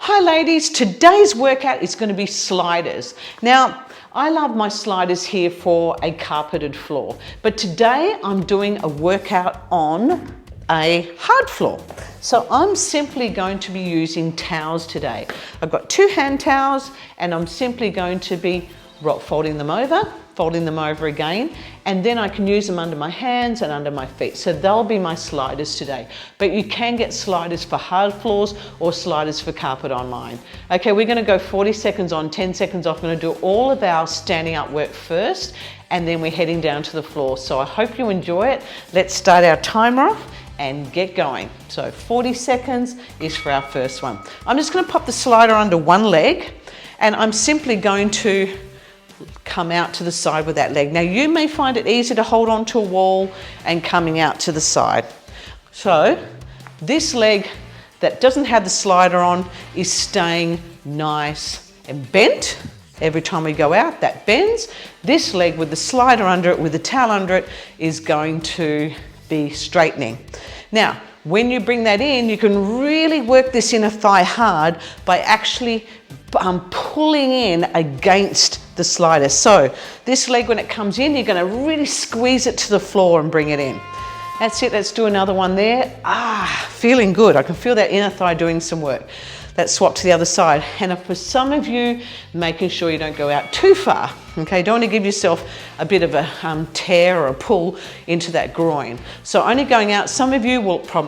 Hi ladies, today's workout is going to be sliders. Now, I love my sliders here for a carpeted floor, but today I'm doing a workout on a hard floor. So I'm simply going to be using towels today. I've got 2 hand towels and I'm simply going to be folding them over again, and then I can use them under my hands and under my feet. So they'll be my sliders today. But you can get sliders for hard floors or sliders for carpet online. Okay, we're gonna go 40 seconds on, 10 seconds off. I'm gonna do all of our standing up work first, and then we're heading down to the floor. So I hope you enjoy it. Let's start our timer off and get going. So 40 seconds is for our first one. I'm just gonna pop the slider under one leg, and I'm simply going to come out to the side with that leg. Now you may find it easier to hold on to a wall and coming out to the side. So this leg that doesn't have the slider on is staying nice and bent. Every time we go out, that bends. This leg with the slider under it, with the towel under it, is going to be straightening. Now, when you bring that in, you can really work this inner thigh hard by actually pulling in against the slider. So this leg, when it comes in, you're going to really squeeze it to the floor and bring it in. That's it. Let's do another one there. Feeling good. I can feel that inner thigh doing some work. Let's swap to the other side. And for some of you, making sure you don't go out too far. Okay, don't want to give yourself a bit of a tear or a pull into that groin. So only going out, some of you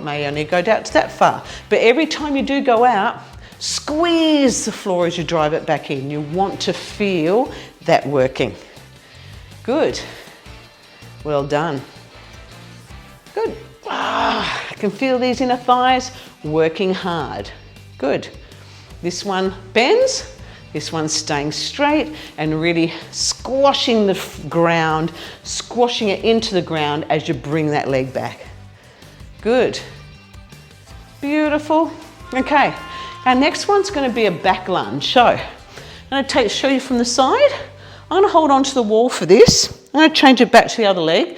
may only go down to that far. But every time you do go out, squeeze the floor as you drive it back in. You want to feel that working. Good. Well done. Good. I can feel these inner thighs working hard. Good. This one bends. This one's staying straight and really squashing the ground, squashing it into the ground as you bring that leg back. Good. Beautiful. Okay. Our next one's going to be a back lunge. So I'm going to show you from the side. I'm going to hold on to the wall for this. I'm going to change it back to the other leg.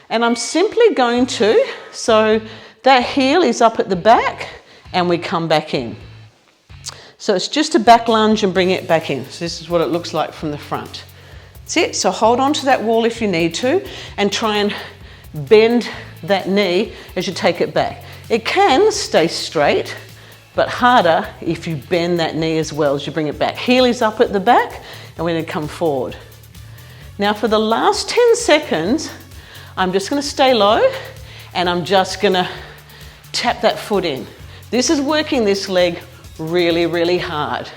And I'm simply going to, so that heel is up at the back and we come back in. So it's just a back lunge and bring it back in. So this is what it looks like from the front. That's it. So hold on to that wall if you need to and try and bend that knee as you take it back. It can stay straight, but harder if you bend that knee as well as you bring it back. Heel is up at the back and we're going to come forward. Now for the last 10 seconds, I'm just going to stay low and I'm just going to tap that foot in. This is working this leg really, really hard.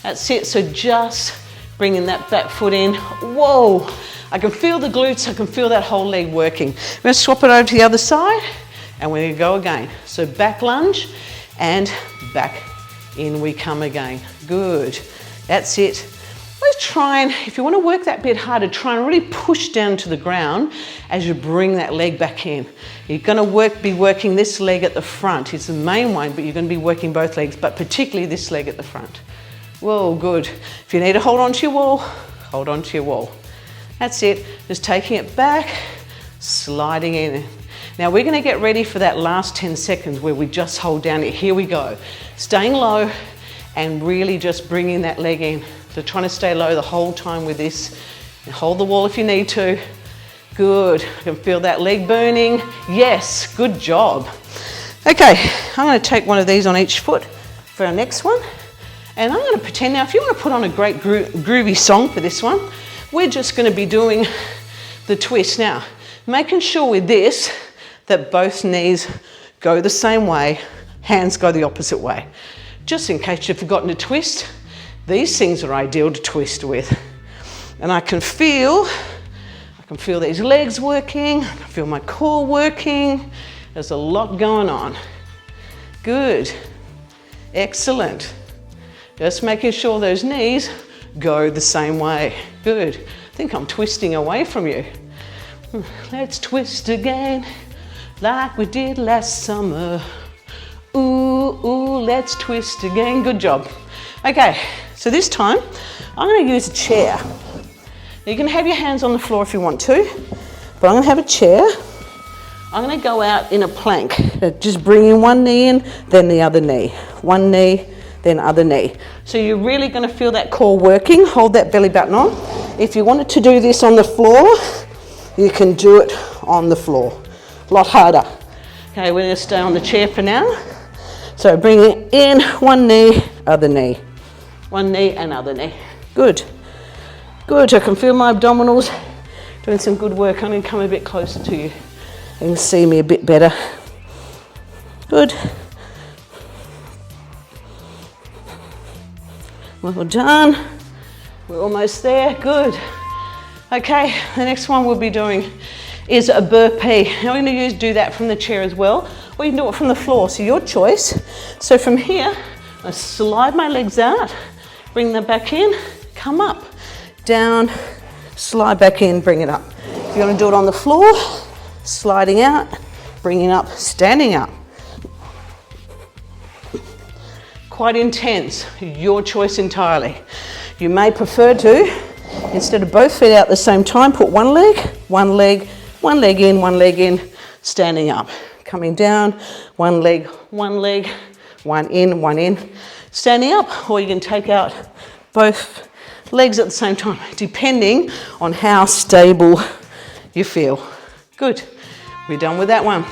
That's it. So just bringing that back foot in. Whoa, I can feel the glutes. I can feel that whole leg working. I'm going to swap it over to the other side and we're going to go again. So back lunge and back in we come again. Good. That's it. Let's try and, if you want to work that bit harder, try and really push down to the ground as you bring that leg back in. You're going to be working this leg at the front. It's the main one, but you're going to be working both legs, but particularly this leg at the front. Whoa, good. If you need to hold on to your wall, hold on to your wall. That's it. Just taking it back, sliding in. Now we're going to get ready for that last 10 seconds where we just hold down it. Here we go. Staying low and really just bringing that leg in. So trying to stay low the whole time with this. And hold the wall if you need to. Good. I can feel that leg burning. Yes, good job. Okay, I'm going to take one of these on each foot for our next one. And I'm going to pretend now, if you want to put on a great groovy song for this one, we're just going to be doing the twist. Now, making sure with this that both knees go the same way, hands go the opposite way. Just in case you've forgotten to twist, these things are ideal to twist with. And I can feel these legs working, I can feel my core working. There's a lot going on. Good. Excellent. Just making sure those knees go the same way. Good. I think I'm twisting away from you. Let's twist again like we did last summer. Ooh, ooh, let's twist again. Good job. Okay, so this time I'm going to use a chair. You can have your hands on the floor if you want to, but I'm going to have a chair. I'm going to go out in a plank. Just bring in one knee in, then the other knee. One knee, then other knee. So you're really going to feel that core working. Hold that belly button on. If you wanted to do this on the floor, you can do it on the floor. A lot harder. Okay, we're going to stay on the chair for now. So bring it in, one knee, other knee. One knee and other knee. Good. Good, I can feel my abdominals doing some good work. I'm going to come a bit closer to you. You can see me a bit better. Good. Well done. We're almost there. Good. Okay, the next one we'll be doing is a burpee. Now we're going to do that from the chair as well, or you can do it from the floor, so your choice. So from here, I slide my legs out, bring them back in, come up, down, slide back in, bring it up. If you want to do it on the floor, sliding out, bringing up, standing up. Quite intense, your choice entirely. You may prefer to, instead of both feet out at the same time, put one leg in, standing up. Coming down, one leg, one in, standing up, or you can take out both legs at the same time, depending on how stable you feel. Good, we're done with that one.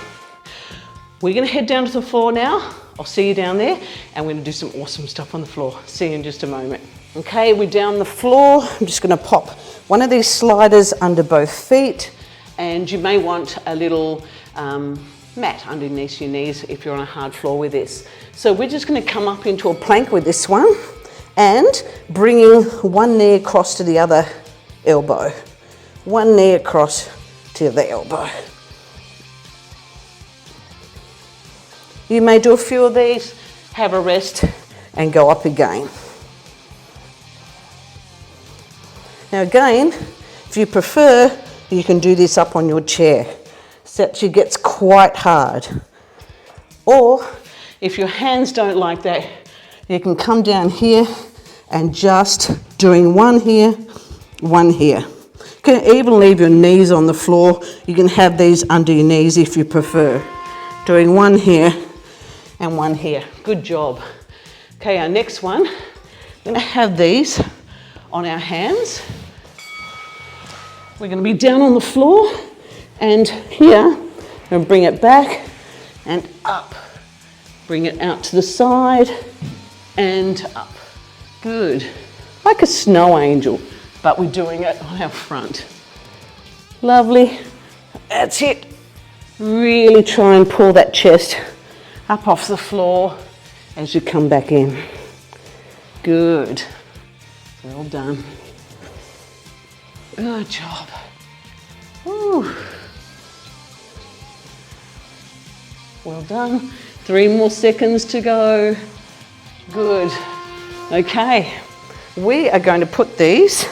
We're gonna head down to the floor now. I'll see you down there, and we're gonna do some awesome stuff on the floor. See you in just a moment. Okay, we're down the floor. I'm just gonna pop one of these sliders under both feet, and you may want a little mat underneath your knees if you're on a hard floor with this. So we're just gonna come up into a plank with this one, and bringing one knee across to the other elbow. One knee across to the elbow. You may do a few of these, have a rest, and go up again. Now again, if you prefer, you can do this up on your chair. So that it gets quite hard. Or, if your hands don't like that, you can come down here and just doing one here, one here. You can even leave your knees on the floor. You can have these under your knees if you prefer. Doing one here and one here. Good job. Okay, our next one, we're gonna have these on our hands. We're gonna be down on the floor, and here, and bring it back and up. Bring it out to the side and up. Good. Like a snow angel, but we're doing it on our front. Lovely. That's it. Really try and pull that chest up off the floor as you come back in. Good. Well done. Good job. Woo. Well done. 3 more seconds to go. Good. Okay. We are going to put these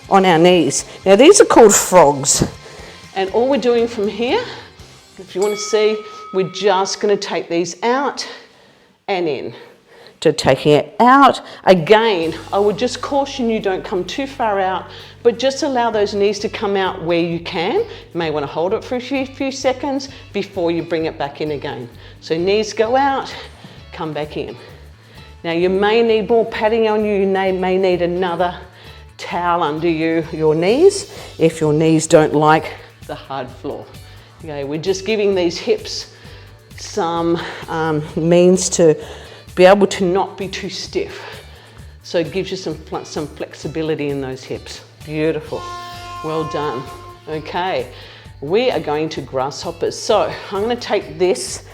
on our knees. Now these are called frogs. And all we're doing from here, if you want to see, we're just going to take these out and in. To taking it out. Again, I would just caution you, don't come too far out, but just allow those knees to come out where you can. You may want to hold it for a few seconds before you bring it back in again. So knees go out, come back in. Now you may need more padding on you, you may need another towel under your knees if your knees don't like the hard floor. Okay, we're just giving these hips some means to be able to not be too stiff. So it gives you some flexibility in those hips. Beautiful. Well done. Okay, we are going to grasshoppers. So I'm going to take this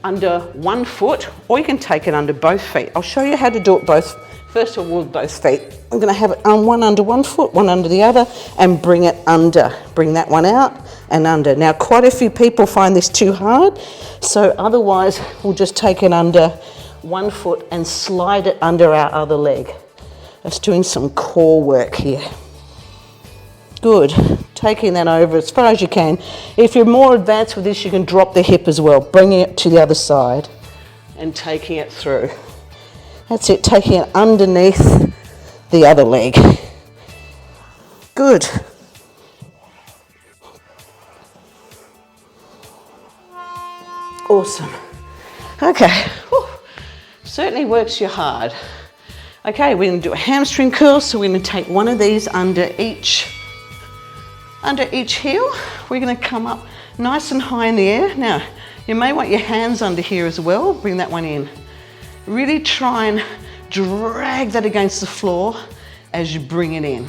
under one foot, or you can take it under both feet. I'll show you how to do it both. First of all, with both feet. I'm going to have it one under one foot, one under the other, and bring it under. Bring that one out and under. Now, quite a few people find this too hard, so otherwise we'll just take it under one foot and slide it under our other leg. That's doing some core work here. Good. Taking that over as far as you can. If you're more advanced with this, you can drop the hip as well, bringing it to the other side and taking it through. That's it, taking it underneath the other leg. Good. Awesome. Okay. Whew. Certainly works you hard. Okay, we're going to do a hamstring curl, so we're going to take one of these under each heel. We're going to come up nice and high in the air. Now, you may want your hands under here as well. Bring that one in. Really try and drag that against the floor as you bring it in.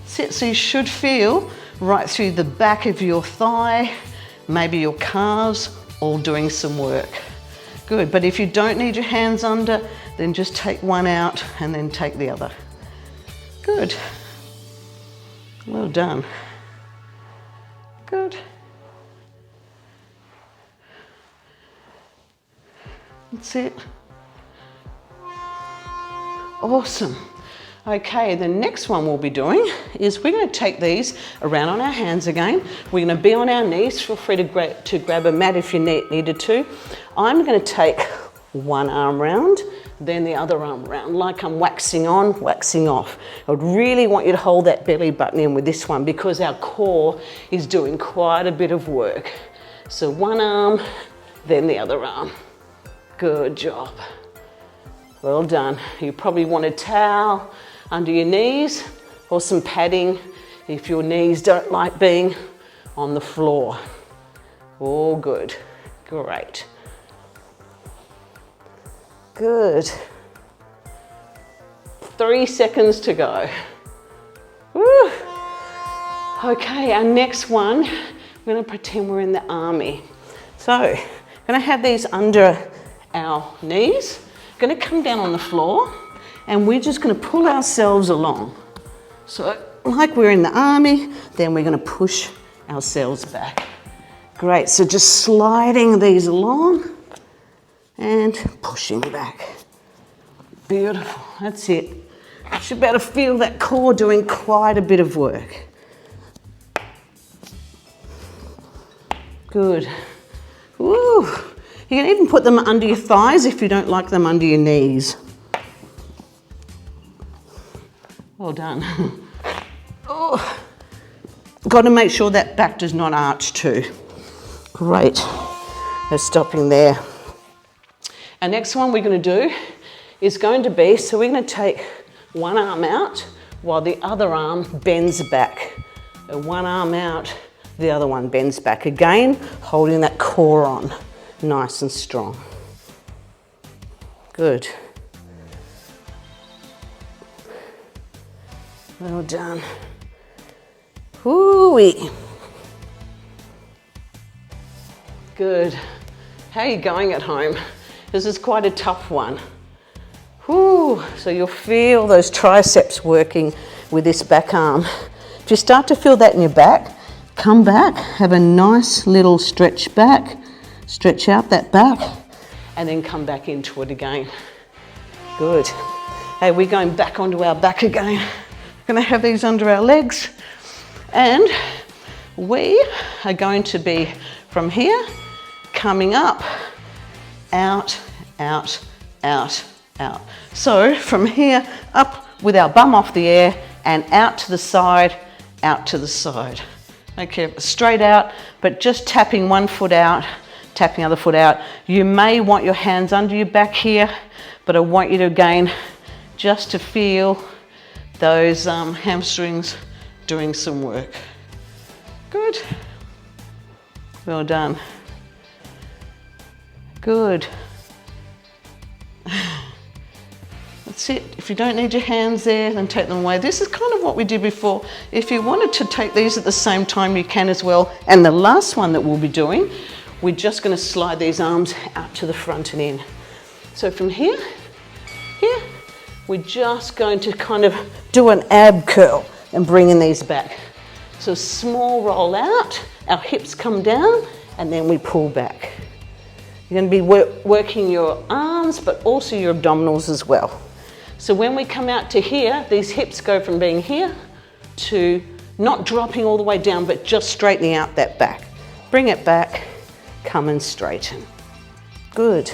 That's it. So you should feel right through the back of your thigh, maybe your calves, all doing some work. Good, but if you don't need your hands under, then just take one out and then take the other. Good. Well done. Good. That's it. Awesome. Okay, the next one we'll be doing is we're going to take these around on our hands again. We're going to be on our knees. Feel free to grab a mat if you needed to. I'm going to take one arm round, then the other arm round, like I'm waxing on, waxing off. I would really want you to hold that belly button in with this one because our core is doing quite a bit of work. So one arm, then the other arm. Good job. Well done. You probably want a towel under your knees or some padding if your knees don't like being on the floor. All good. Great. Good. 3 seconds to go. Woo. Okay, our next one, we're going to pretend we're in the army. So, I'm going to have these under our knees. Going to come down on the floor and we're just going to pull ourselves along. So like we're in the army, then we're going to push ourselves back. Great, so just sliding these along and pushing back. Beautiful, that's it. You should be able to feel that core doing quite a bit of work. Good. Woo. You can even put them under your thighs if you don't like them under your knees. Well done. Oh, got to make sure that back does not arch too. Great. We're stopping there. Our next one we're going to do is going to be, so we're going to take one arm out while the other arm bends back. So one arm out, the other one bends back. Again, holding that core on. Nice and strong. Good. Well done. Woo-wee. Good. How are you going at home? This is quite a tough one. Whoo. So you'll feel those triceps working with this back arm. If you start to feel that in your back, come back, have a nice little stretch back. Stretch out that back and then come back into it again. Good. Hey, we're going back onto our back again. We're going to have these under our legs and we are going to be from here coming up, out, out, out, out. So from here up with our bum off the air and out to the side, out to the side. Okay, straight out, but just tapping one foot out, tapping the other foot out. You may want your hands under your back here, but I want you to again just to feel those hamstrings doing some work. Good. Well done. Good. That's it. If you don't need your hands there, then take them away. This is kind of what we did before. If you wanted to take these at the same time, you can as well. And the last one that we'll be doing, we're just going to slide these arms out to the front and in. So from here, we're just going to kind of do an ab curl and bringing these back. So small roll out, our hips come down, and then we pull back. You're going to be working your arms, but also your abdominals as well. So when we come out to here, these hips go from being here to not dropping all the way down, but just straightening out that back. Bring it back, come and straighten. Good.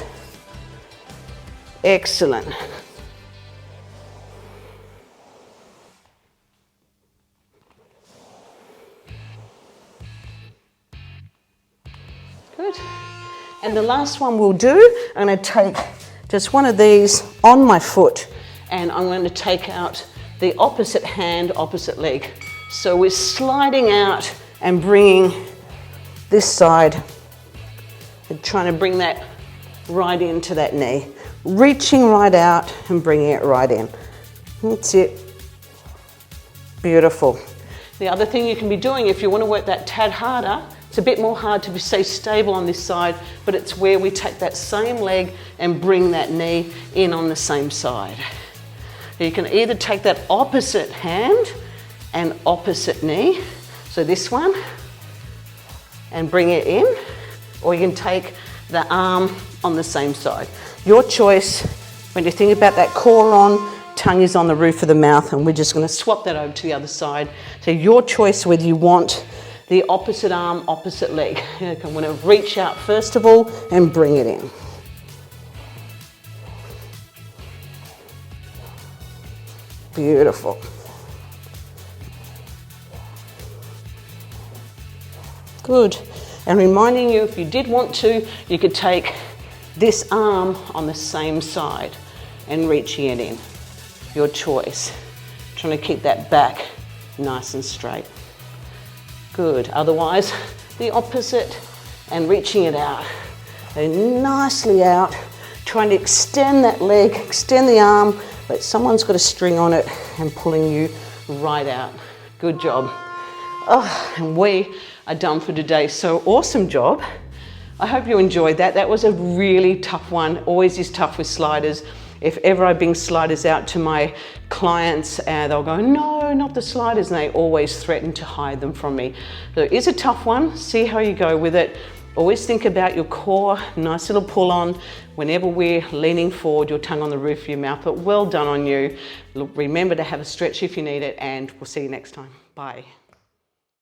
Excellent. Good. And the last one we'll do, I'm going to just one of these on my foot, and I'm going to take out the opposite hand, opposite leg. So we're sliding out and bringing this side and trying to bring that right into that knee. Reaching right out and bringing it right in. That's it. Beautiful. The other thing you can be doing if you want to work that tad harder, it's a bit more hard to stay stable on this side, but it's where we take that same leg and bring that knee in on the same side. You can either take that opposite hand and opposite knee, so this one, and bring it in, or you can take the arm on the same side. Your choice. When you think about that core on, tongue is on the roof of the mouth, and we're just going to swap that over to the other side. So your choice whether you want the opposite arm, opposite leg. I'm going to reach out first of all and bring it in. Beautiful. Good. And reminding you, if you did want to, you could take this arm on the same side and reaching it in. Your choice. Trying to keep that back nice and straight. Good. Otherwise, the opposite and reaching it out. And nicely out. Trying to extend that leg, extend the arm, but someone's got a string on it and pulling you right out. Good job. Oh, and we are done for today. So awesome job. I hope you enjoyed that. That was a really tough one. Always is tough with sliders. If ever I bring sliders out to my clients, they'll go, no, not the sliders, and they always threaten to hide them from me. So it is a tough one. See how you go with it. Always think about your core, nice little pull on. Whenever we're leaning forward, your tongue on the roof of your mouth, but well done on you. Look, remember to have a stretch if you need it, and we'll see you next time. Bye.